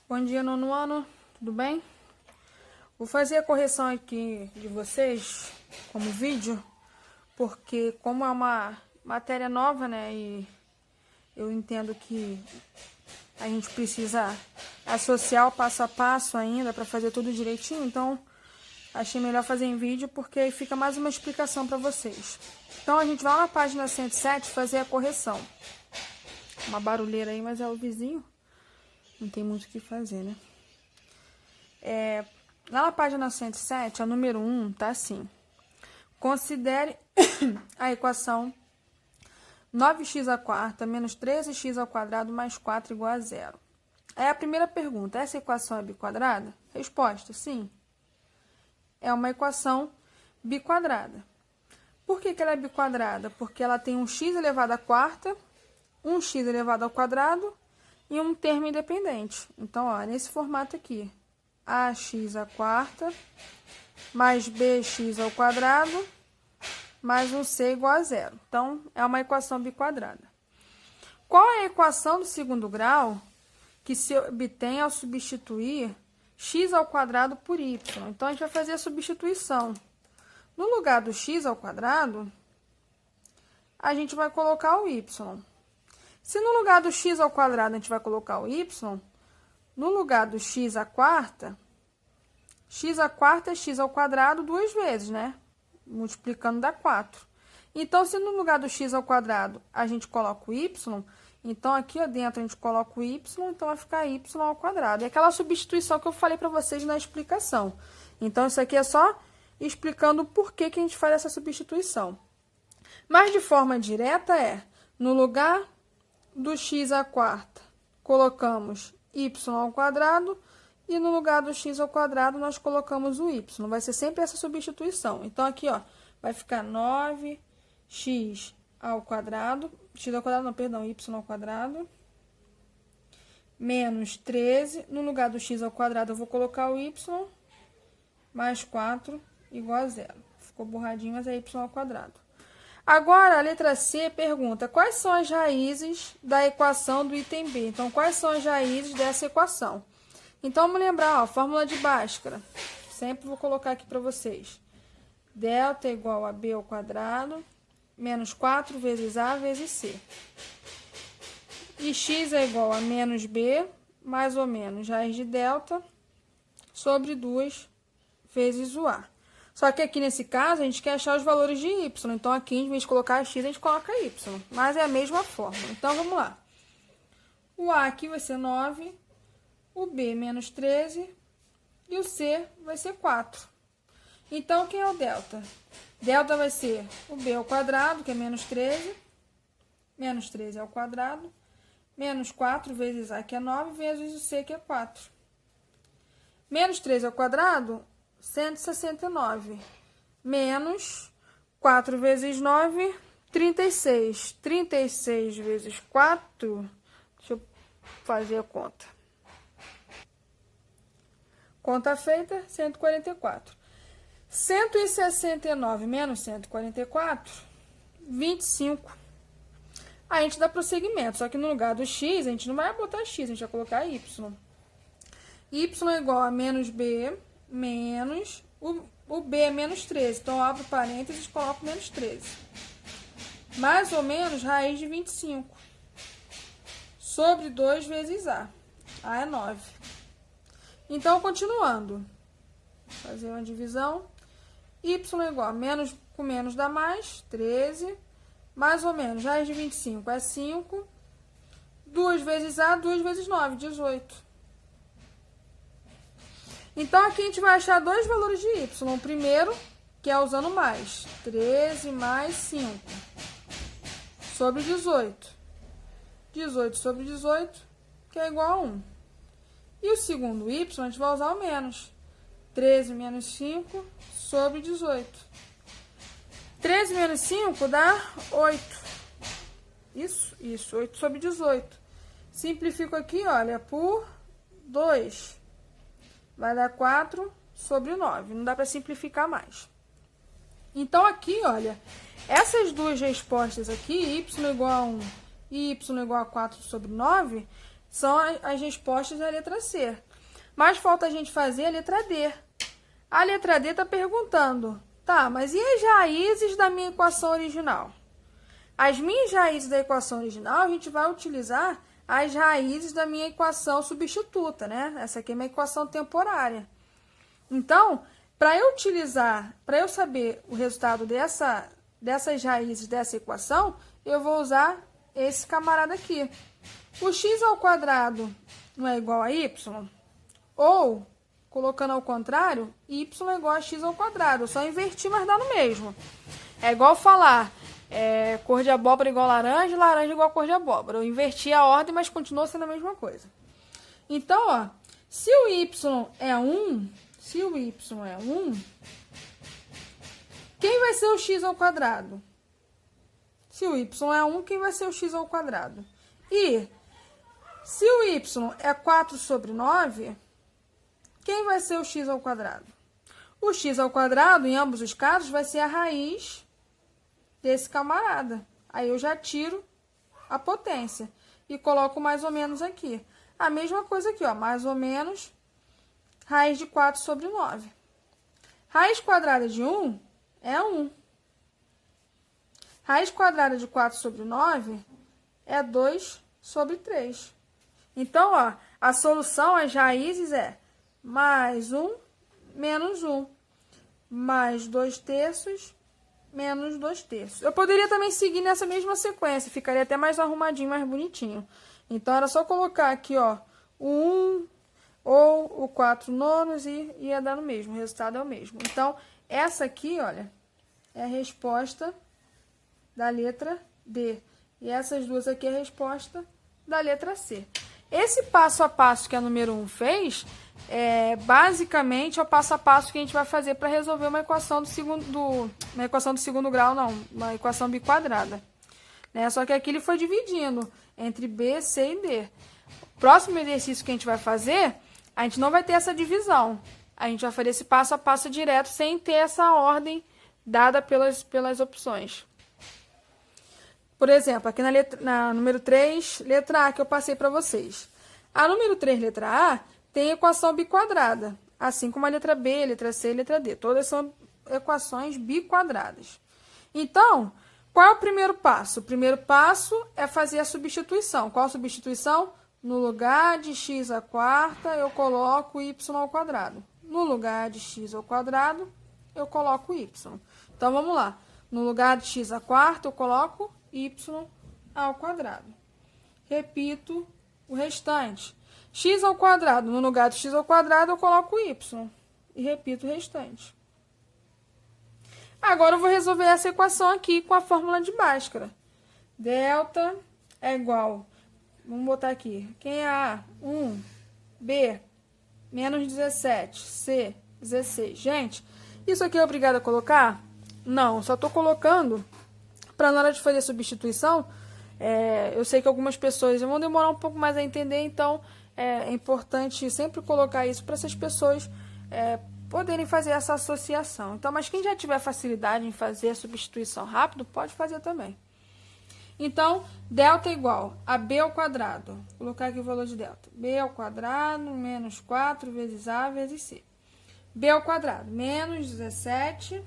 Bom dia, nono ano, tudo bem? Vou fazer a correção aqui de vocês como vídeo, porque como é uma matéria nova, né, e eu entendo que a gente precisa associar o passo a passo ainda para fazer tudo direitinho, então achei melhor fazer em vídeo porque aí fica mais uma explicação para vocês. Então a gente vai lá na página 107 fazer a correção. Uma barulheira aí, mas é o vizinho. Não tem muito o que fazer, né? Lá na página 107, a número 1 tá assim. Considere a equação 9x à quarta menos 13x ao quadrado mais 4 igual a 0. Aí a primeira pergunta, essa equação é biquadrada? Resposta, sim. É uma equação biquadrada. Por que ela é biquadrada? Porque ela tem um x elevado à quarta, um x elevado ao quadrado e um termo independente. Então, ó, nesse formato aqui, ax à quarta mais bx ao quadrado mais um c igual a 0. Então, é uma equação biquadrada. Qual é a equação do segundo grau que se obtém ao substituir x ao quadrado por y? Então, a gente vai fazer a substituição. No lugar do x ao quadrado, a gente vai colocar o y. Se no lugar do x ao quadrado a gente vai colocar o y, no lugar do x à quarta é x ao quadrado duas vezes, né? Multiplicando dá 4. Então, se no lugar do x ao quadrado a gente coloca o y, então aqui ó, dentro a gente coloca o y, então vai ficar y ao quadrado. É aquela substituição que eu falei para vocês na explicação. Então, isso aqui é só explicando o porquê que a gente faz essa substituição. Mas de forma direta no lugar do x à quarta, colocamos y ao quadrado, e no lugar do x ao quadrado, nós colocamos o y. Vai ser sempre essa substituição. Então, aqui, ó, vai ficar 9x ao quadrado, y ao quadrado, menos 13, no lugar do x ao quadrado, eu vou colocar o y, mais 4, igual a 0. Ficou borradinho, mas é y ao quadrado. Agora, a letra C pergunta, quais são as raízes da equação do item B? Então, quais são as raízes dessa equação? Então, vamos lembrar, ó, fórmula de Bhaskara. Sempre vou colocar aqui para vocês. Delta é igual a B ao quadrado, menos 4 vezes A vezes C. E x é igual a menos B, mais ou menos raiz de delta, sobre 2 vezes o A. Só que aqui nesse caso, a gente quer achar os valores de y. Então, aqui, em vez de colocar x, a gente coloca y. Mas é a mesma fórmula. Então, vamos lá. O A aqui vai ser 9, o B menos 13 e o C vai ser 4. Então, quem é o delta? Delta vai ser o B ao quadrado, que é menos 13 ao quadrado, menos 4 vezes A, que é 9, vezes o C, que é 4. Menos 13 ao quadrado, 169, menos 4 vezes 9, 36. 36 vezes 4, deixa eu fazer a conta. Conta feita, 144. 169 menos 144, 25. Aí a gente dá prosseguimento, só que no lugar do x, a gente não vai botar x, a gente vai colocar y. Y é igual a menos b, menos, o b é menos 13, então eu abro parênteses e coloco menos 13. Mais ou menos raiz de 25, sobre 2 vezes A. A é 9. Então, continuando, fazer uma divisão, y é igual a menos com menos dá mais, 13, mais ou menos raiz de 25 é 5, 2 vezes A, 2 vezes 9, 18. Então, aqui a gente vai achar dois valores de y. O primeiro, que é usando mais. 13 mais 5. Sobre 18. 18 sobre 18, que é igual a 1. E o segundo y, a gente vai usar o menos. 13 menos 5 sobre 18. 13 menos 5 dá 8. Isso, 8 sobre 18. Simplifico aqui, olha, por 2. Vai dar 4 sobre 9. Não dá para simplificar mais. Então, aqui, olha, essas duas respostas aqui, y igual a 1 e y igual a 4 sobre 9, são as respostas da letra C. Mas falta a gente fazer a letra D. A letra D está perguntando, tá, mas e as raízes da minha equação original? As minhas raízes da equação original, a gente vai utilizar as raízes da minha equação substituta, né? Essa aqui é minha equação temporária. Então, para eu saber o resultado dessas raízes dessa equação, eu vou usar esse camarada aqui. O x ao quadrado não é igual a y? Ou, colocando ao contrário, y é igual a x ao quadrado. Eu só inverti, mas dá no mesmo. É igual falar cor de abóbora igual a laranja, laranja igual a cor de abóbora. Eu inverti a ordem, mas continuou sendo a mesma coisa. Então, ó, se o y é 1, quem vai ser o x ao quadrado? Se o y é 1, quem vai ser o x ao quadrado? E se o y é 4 sobre 9, quem vai ser o x ao quadrado? O x ao quadrado, em ambos os casos, vai ser a raiz desse camarada. Aí eu já tiro a potência e coloco mais ou menos aqui. A mesma coisa aqui, ó, mais ou menos raiz de 4 sobre 9. Raiz quadrada de 1 é 1. Raiz quadrada de 4 sobre 9 é 2 sobre 3. Então, ó, a solução, as raízes é mais 1, menos 1. Mais 2 terços, menos 2 terços. Eu poderia também seguir nessa mesma sequência, ficaria até mais arrumadinho, mais bonitinho. Então, era só colocar aqui, ó, o 1 ou o 4 nonos e ia dar no mesmo, o resultado é o mesmo. Então, essa aqui, olha, é a resposta da letra D. E essas duas aqui é a resposta da letra C. Esse passo a passo que a número 1 fez, basicamente é o passo a passo que a gente vai fazer para resolver uma equação uma equação do segundo grau, não, uma equação biquadrada. Né? Só que aqui ele foi dividindo entre B, C e D. O próximo exercício que a gente vai fazer, a gente não vai ter essa divisão. A gente vai fazer esse passo a passo direto, sem ter essa ordem dada pelas opções. Por exemplo, aqui na número 3, letra A, que eu passei para vocês. A número 3, letra A, tem equação biquadrada, assim como a letra B, letra C e letra D. Todas são equações biquadradas. Então, qual é o primeiro passo? O primeiro passo é fazer a substituição. Qual a substituição? No lugar de x à quarta, eu coloco y ao quadrado. No lugar de x ao quadrado, eu coloco y. Então, vamos lá. No lugar de x à quarta, eu coloco y ao quadrado. Repito o restante. X ao quadrado, no lugar de x ao quadrado, eu coloco y. E repito o restante. Agora, eu vou resolver essa equação aqui com a fórmula de Bhaskara. Delta é igual, vamos botar aqui, quem é A? 1, B, menos 17, C, 16. Gente, isso aqui é obrigado a colocar? Não, só estou colocando para na hora de fazer a substituição, eu sei que algumas pessoas vão demorar um pouco mais a entender, então é importante sempre colocar isso para essas pessoas poderem fazer essa associação. Então, mas quem já tiver facilidade em fazer a substituição rápido, pode fazer também. Então, delta é igual a B ao quadrado. Vou colocar aqui o valor de delta. B ao quadrado menos 4 vezes A vezes C. B ao quadrado menos 17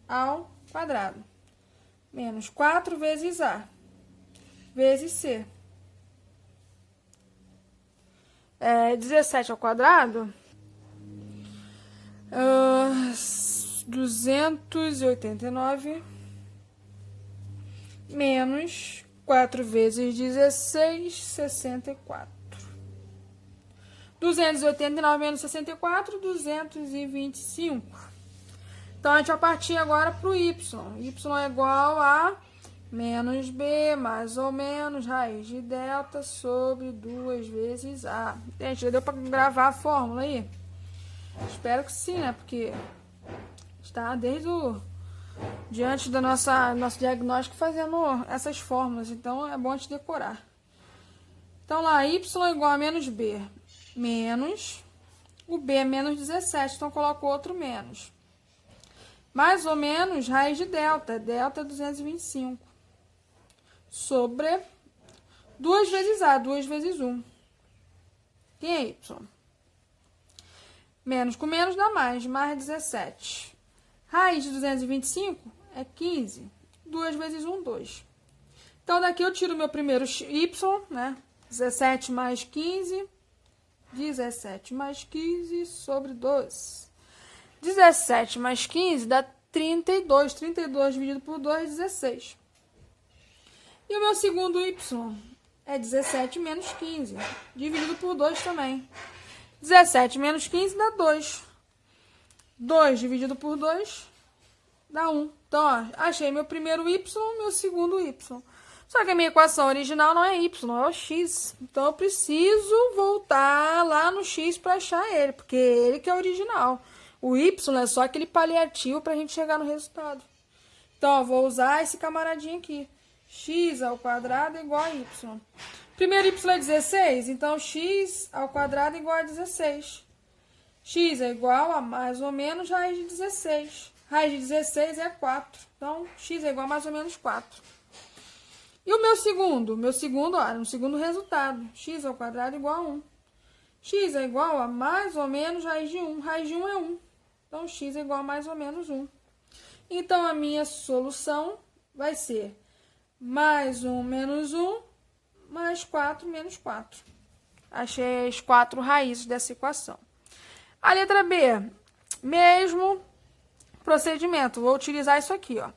ao quadrado. Menos 4 vezes A, vezes C. 17 ao quadrado, 289, menos 4 vezes 16, 64. 289 menos 64, 225. Então, a gente vai partir agora para o y. Y é igual a menos b mais ou menos raiz de delta sobre 2 vezes a. Gente, já deu para gravar a fórmula aí? Espero que sim, né? Porque está diante do nosso diagnóstico fazendo essas fórmulas. Então, é bom a gente decorar. Então, lá, y é igual a menos b. Menos, o b é menos 17, então eu coloco outro menos. Mais ou menos raiz de delta. Delta é 225. Sobre 2 vezes A, 2 vezes 1. Quem é y? Menos com menos dá mais 17. Raiz de 225 é 15. 2 vezes 1, 2. Então, daqui eu tiro o meu primeiro y, né? 17 mais 15. 17 mais 15 sobre 12. 17 mais 15 dá 32. 32 dividido por 2, 16. E o meu segundo y é 17 menos 15. Dividido por 2 também. 17 menos 15 dá 2. 2 dividido por 2 dá 1. Então, ó, achei meu primeiro y, meu segundo y. Só que a minha equação original não é y, é o x. Então, eu preciso voltar lá no x para achar ele, porque é ele que é original. O y é só aquele paliativo para a gente chegar no resultado. Então, ó, vou usar esse camaradinho aqui. X ao quadrado é igual a y. Primeiro y é 16, então x ao quadrado é igual a 16. X é igual a mais ou menos raiz de 16. Raiz de 16 é 4. Então, x é igual a mais ou menos 4. E o meu segundo? Meu segundo, olha, um segundo resultado. X ao quadrado é igual a 1. X é igual a mais ou menos raiz de 1. Raiz de 1 é 1. Então, x é igual a mais ou menos 1. Então, a minha solução vai ser mais 1 menos 1, mais 4 menos 4. Achei as 4 raízes dessa equação. A letra B, mesmo procedimento. Vou utilizar isso aqui, ó.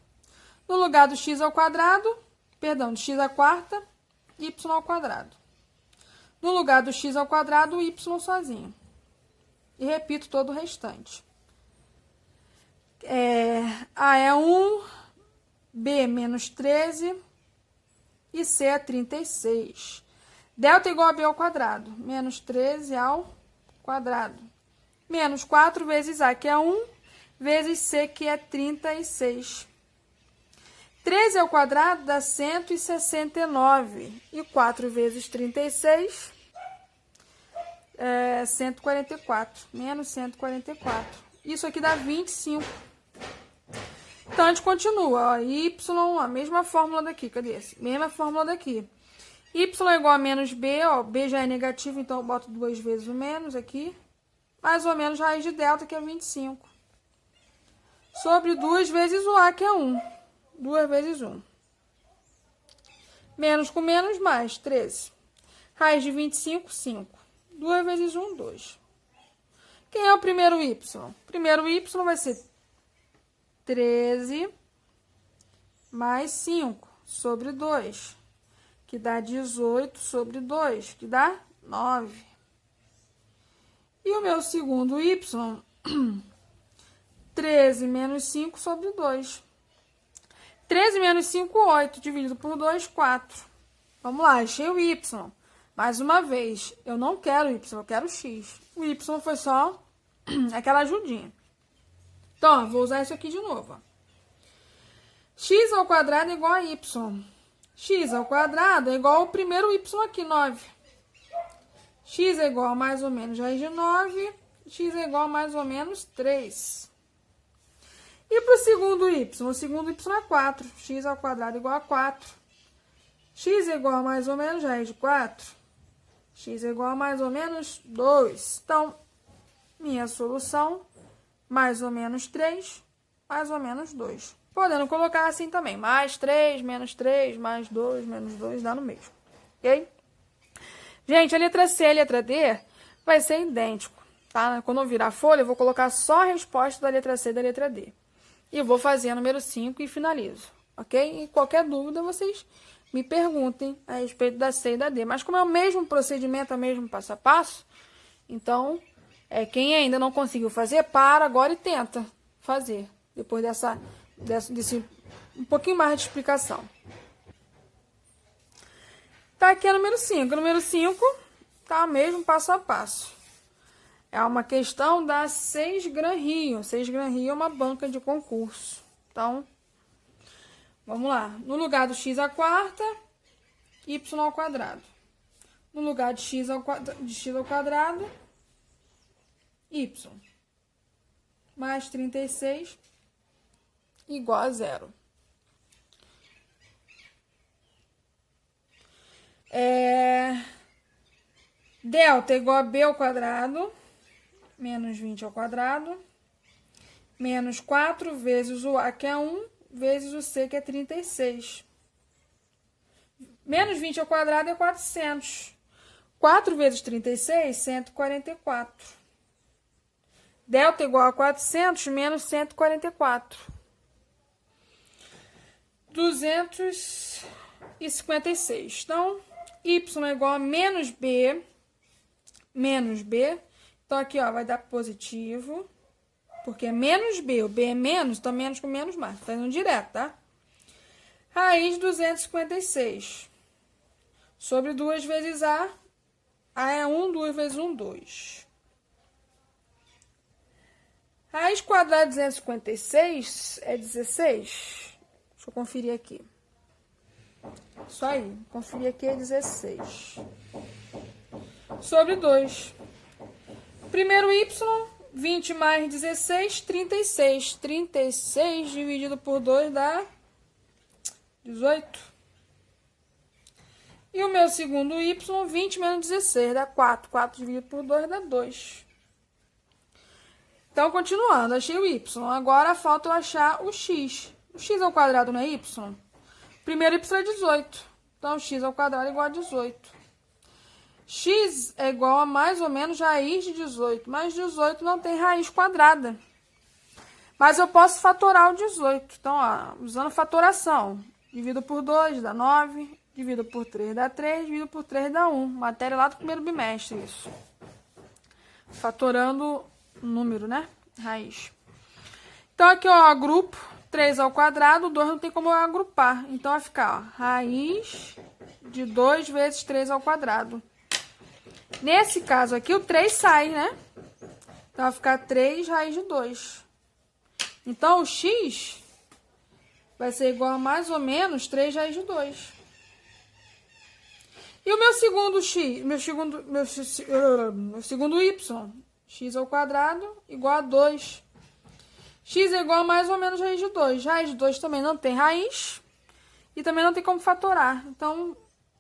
No lugar do x ao quadrado, perdão, de x à quarta, y ao quadrado. No lugar do x ao quadrado, o y sozinho. E repito todo o restante. A é 1, B menos 13 e C é 36. Delta igual a B ao quadrado. Menos 13 ao quadrado. Menos 4 vezes A, que é 1, vezes C, que é 36. 13 ao quadrado dá 169. E 4 vezes 36 é 144. Menos 144. Isso aqui dá 25. Então, a gente continua. Ó, y, a mesma fórmula daqui. Cadê esse? Mesma fórmula daqui. Y é igual a menos B. Ó, B já é negativo, então eu boto 2 vezes o menos aqui. Mais ou menos raiz de delta, que é 25. Sobre 2 vezes o A, que é 1. 2 vezes 1. Menos com menos, mais 13. Raiz de 25, 5. 2 vezes 1, 2. Quem é o primeiro y? O primeiro y vai ser 13 mais 5 sobre 2, que dá 18 sobre 2, que dá 9. E o meu segundo y, 13 menos 5 sobre 2. 13 menos 5, 8, dividido por 2, 4. Vamos lá, achei o y. Mais uma vez, eu não quero y, eu quero x. O y foi só aquela ajudinha. Então, ó, vou usar isso aqui de novo. Ó. X ao quadrado é igual a y. X ao quadrado é igual ao primeiro y aqui, 9. X é igual a mais ou menos raiz de 9. X é igual a mais ou menos 3. E para o segundo y? O segundo y é 4. X ao quadrado é igual a 4. X é igual a mais ou menos raiz de 4. X é igual a mais ou menos 2. Então, minha solução, mais ou menos 3, mais ou menos 2. Podendo colocar assim também, mais 3, mais 2, menos 2, dá no mesmo. Ok? Gente, a letra C e a letra D vai ser idêntico, tá? Quando eu virar a folha, eu vou colocar só a resposta da letra C e da letra D. E eu vou fazer a número 5 e finalizo, ok? E qualquer dúvida, vocês me perguntem a respeito da C e da D. Mas como é o mesmo procedimento, é o mesmo passo a passo, então, quem ainda não conseguiu fazer, para agora e tenta fazer. Depois desse um pouquinho mais de explicação. Tá aqui a número 5. Número 5 tá o mesmo passo a passo. É uma questão da 6 Gran Rio. 6 Gran Rio é uma banca de concurso. Então, vamos lá. No lugar do x à quarta, y ao quadrado. No lugar de x ao quadrado, y. Mais 36 igual a 0. Delta é igual a b ao quadrado, menos 20 ao quadrado, menos 4 vezes o a, que é 1, vezes o c, que é 36. Menos 20 ao quadrado é 400. 4 vezes 36, 144. Delta é igual a 400 menos 144. 256. Então, y é igual a menos b. Então, aqui, ó, vai dar positivo. Porque é menos b. O b é menos, então menos com menos mais. Tá indo direto, tá? Raiz de 256. Sobre 2 vezes a. A é 1, 2 vezes 1, 2. Raiz quadrada de 256 é 16. Deixa eu conferir aqui. Isso aí. Conferir aqui é 16. Sobre 2. Primeiro y, 20 mais 16, 36. 36 dividido por 2 dá 18. E o meu segundo y, 20 menos 16, dá 4. 4 dividido por 2 dá 2. Então, continuando, achei o y. Agora, falta eu achar o x. O x ao quadrado não é y? Primeiro y é 18. Então, x ao quadrado é igual a 18. X é igual a mais ou menos raiz de 18. Mas 18 não tem raiz quadrada. Mas eu posso fatorar o 18. Então, ó, usando fatoração. Divido por 2 dá 9. Divido por 3 dá 3. Divido por 3 dá 1. Matéria lá do primeiro bimestre, isso. Fatorando o número, né? Raiz. Então, aqui, ó, agrupo 3 ao quadrado. 2 não tem como eu agrupar. Então, vai ficar, ó, raiz de 2 vezes 3 ao quadrado. Nesse caso aqui, o 3 sai, né? Então, vai ficar 3 raiz de 2. Então, o x vai ser igual a mais ou menos 3 raiz de 2. E o meu segundo x, meu segundo y, x ao quadrado igual a 2. X é igual a mais ou menos raiz de 2. Raiz de 2 também não tem raiz e também não tem como fatorar. Então,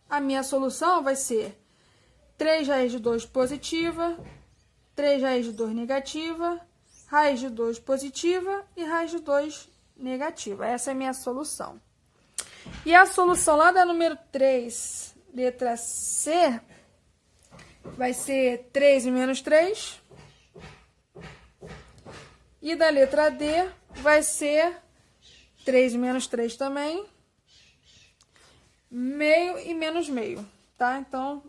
a minha solução vai ser 3 raiz de 2 positiva, 3 raiz de 2 negativa, raiz de 2 positiva e raiz de 2 negativa. Essa é a minha solução. E a solução lá da número 3, letra C, vai ser 3 e menos 3. E da letra D vai ser 3 e menos 3 também. Meio e menos meio, tá? Então,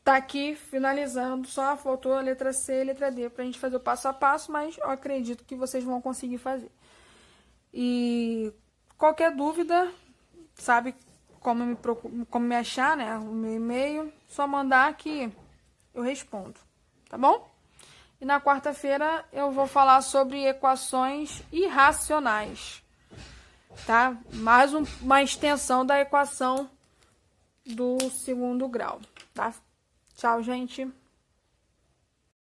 tá aqui finalizando. Só faltou a letra C e a letra D pra gente fazer o passo a passo, mas eu acredito que vocês vão conseguir fazer. E qualquer dúvida, sabe como me achar, né? O meu e-mail, só mandar que eu respondo, tá bom? E na quarta-feira eu vou falar sobre equações irracionais, tá? Mais uma extensão da equação do segundo grau, tá? Tchau, gente!